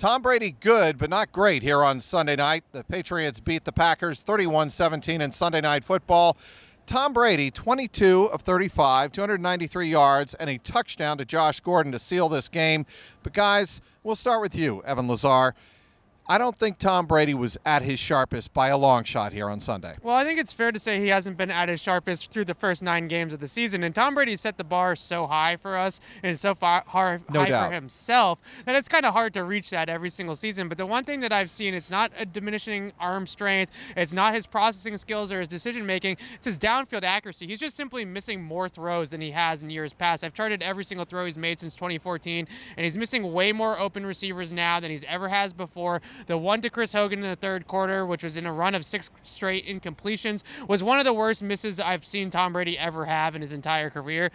Tom Brady good, but not great here on Sunday night. The Patriots beat the Packers 31-17 in Sunday Night Football. Tom Brady, 22 of 35, 293 yards, and a touchdown to Josh Gordon to seal this game. But, guys, we'll start with you, Evan Lazar. I don't think Tom Brady was at his sharpest by a long shot here on Sunday. Well, I think it's fair to say he hasn't been at his sharpest through the first 9 games of the season. And Tom Brady set the bar so high for us and so high for himself that it's kind of hard to reach that every single season. But the one thing that I've seen, it's not a diminishing arm strength. It's not his processing skills or his decision-making. It's his downfield accuracy. He's just simply missing more throws than he has in years past. I've charted every single throw he's made since 2014, and he's missing way more open receivers now than he's ever has before. The one to Chris Hogan in the third quarter, which was in a run of 6 straight incompletions, was one of the worst misses I've seen Tom Brady ever have in his entire career.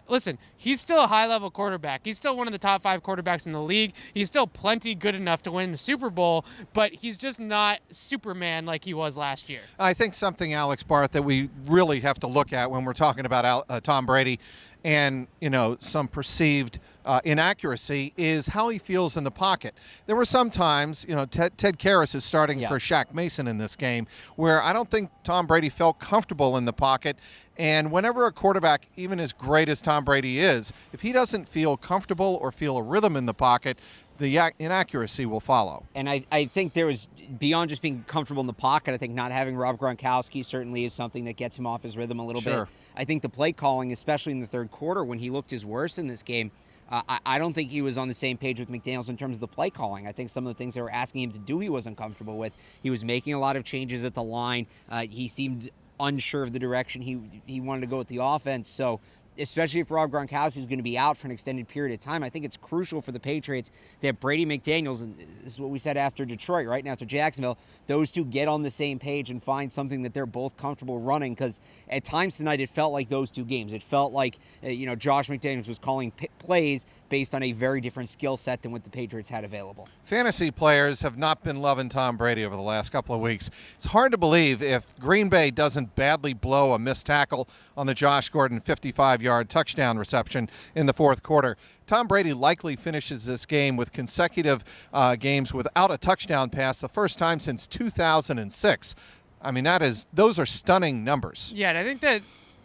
Listen, he's still a high-level quarterback. He's still one of the top 5 quarterbacks in the league. He's still plenty good enough to win the Super Bowl, but he's just not Superman like he was last year. I think something, Alex Barth, that we really have to look at when we're talking about Tom Brady and, some perceived inaccuracy is how he feels in the pocket. There were some times, Ted Karras is starting for Shaq Mason in this game, where I don't think Tom Brady felt comfortable in the pocket. And whenever a quarterback, even as great as Tom Brady is, if he doesn't feel comfortable or feel a rhythm in the pocket, the inaccuracy will follow. And I think there was, beyond just being comfortable in the pocket, I think not having Rob Gronkowski certainly is something that gets him off his rhythm a little bit. I think the play calling, especially in the third quarter when he looked his worst in this game, I don't think he was on the same page with McDaniels in terms of the play calling. I think some of the things they were asking him to do he wasn't comfortable with. He was making a lot of changes at the line. He seemed unsure of the direction he wanted to go with the offense. So especially if Rob Gronkowski is going to be out for an extended period of time, I think it's crucial for the Patriots that Brady McDaniels, and this is what we said after Detroit, right, and after Jacksonville, those two get on the same page and find something that they're both comfortable running, because at times tonight it felt like those two games. It felt like, Josh McDaniels was calling plays based on a very different skill set than what the Patriots had available. Fantasy players have not been loving Tom Brady over the last couple of weeks. It's hard to believe if Green Bay doesn't badly blow a missed tackle on the Josh Gordon 55-yard touchdown reception in the fourth quarter. Tom Brady likely finishes this game with consecutive games without a touchdown pass, the first time since 2006. I mean, those are stunning numbers. Yeah, and I think that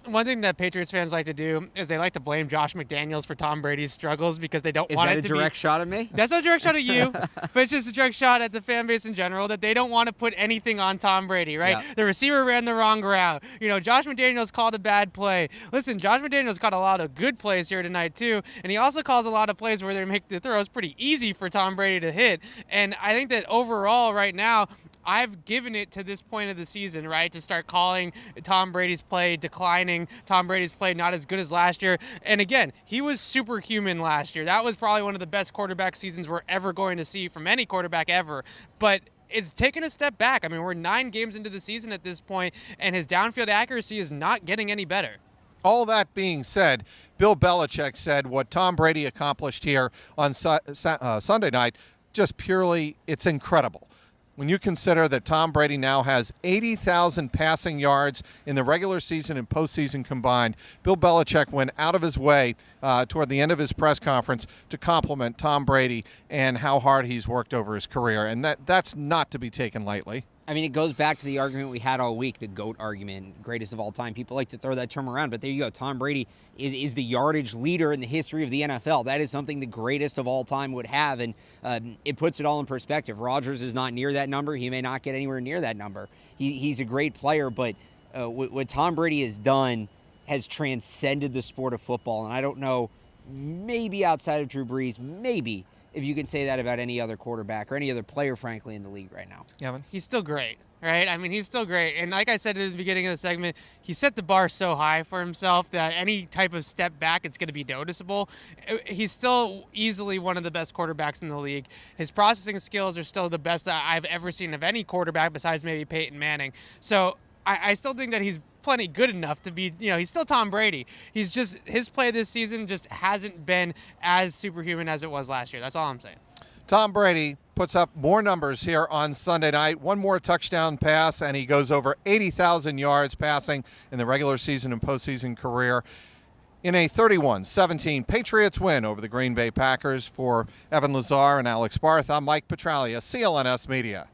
one thing that Patriots fans like to do is they like to blame Josh McDaniels for Tom Brady's struggles because they don't want it to be... Is that a direct shot at me? That's not a direct shot at you, but it's just a direct shot at the fan base in general, that they don't want to put anything on Tom Brady, right? Yeah. The receiver ran the wrong route. Josh McDaniels called a bad play. Listen, Josh McDaniels caught a lot of good plays here tonight too, and he also calls a lot of plays where they make the throws pretty easy for Tom Brady to hit. And I think that overall right now, I've given it to this point of the season, right, to start calling Tom Brady's play declining, Tom Brady's play not as good as last year. And again, he was superhuman last year. That was probably one of the best quarterback seasons we're ever going to see from any quarterback ever. But it's taken a step back. I mean, we're 9 games into the season at this point, and his downfield accuracy is not getting any better. All that being said, Bill Belichick said what Tom Brady accomplished here on Sunday night, just purely, it's incredible. When you consider that Tom Brady now has 80,000 passing yards in the regular season and postseason combined, Bill Belichick went out of his way toward the end of his press conference to compliment Tom Brady and how hard he's worked over his career. And that's not to be taken lightly. I mean, it goes back to the argument we had all week, the GOAT argument, greatest of all time. People like to throw that term around, but there you go. Tom Brady is the yardage leader in the history of the NFL. That is something the greatest of all time would have, and it puts it all in perspective. Rodgers is not near that number. He may not get anywhere near that number. He's a great player, but what Tom Brady has done has transcended the sport of football, and I don't know, maybe outside of Drew Brees, maybe, if you can say that about any other quarterback or any other player, frankly, in the league right now. Yeah, man. He's still great, right? I mean, he's still great. And like I said at the beginning of the segment, he set the bar so high for himself that any type of step back, it's going to be noticeable. He's still easily one of the best quarterbacks in the league. His processing skills are still the best that I've ever seen of any quarterback besides maybe Peyton Manning. So I still think that he's plenty good enough to be, he's still Tom Brady. He's just, his play this season just hasn't been as superhuman as it was last year. That's all I'm saying. Tom Brady puts up more numbers here on Sunday night. One more touchdown pass, and he goes over 80,000 yards passing in the regular season and postseason career. in a 31-17 Patriots win over the Green Bay Packers. For Evan Lazar and Alex Barth, I'm Mike Petraglia, CLNS Media.